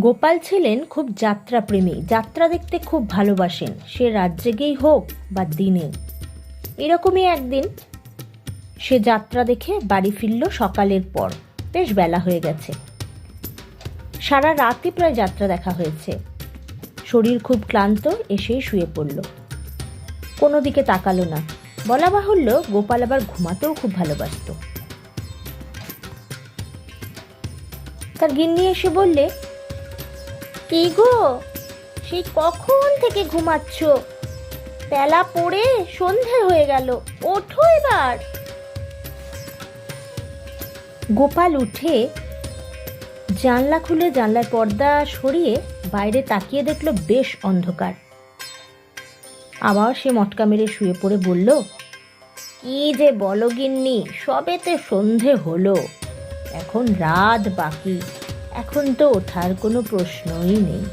গোপাল ছিলেন খুব যাত্রাপ্রেমী, যাত্রা দেখতে খুব ভালোবাসেন, সে রাত জেগেই হোক বা দিনে। এরকমই একদিন সে যাত্রা দেখে বাড়ি ফিরল সকালের পর। বেশ বেলা হয়ে গেছে, সারা রাতই প্রায় যাত্রা দেখা হয়েছে। শরীর খুব ক্লান্ত, এসেই শুয়ে পড়ল, কোনো দিকে তাকালো না। বলা বাহুল্য, গোপাল আবার ঘুমাতেও খুব ভালোবাসত। তার গিন্নি এসে বললে, কি গো, সেই কখন থেকে ঘুমাচ্ছ? বেলা পড়ে সন্ধে হয়ে গেল, ওঠো এবার। গোপাল উঠে জানলা খুলে জানলার পর্দা সরিয়ে বাইরে তাকিয়ে দেখল বেশ অন্ধকার। আবার সে মটকা মেরে শুয়ে পড়ে বলল, কি যে বলো গিন্নি, সবেতে সন্ধে হলো, এখন রাত বাকি, এখন তো ওঠার কোনো প্রশ্নই নেই।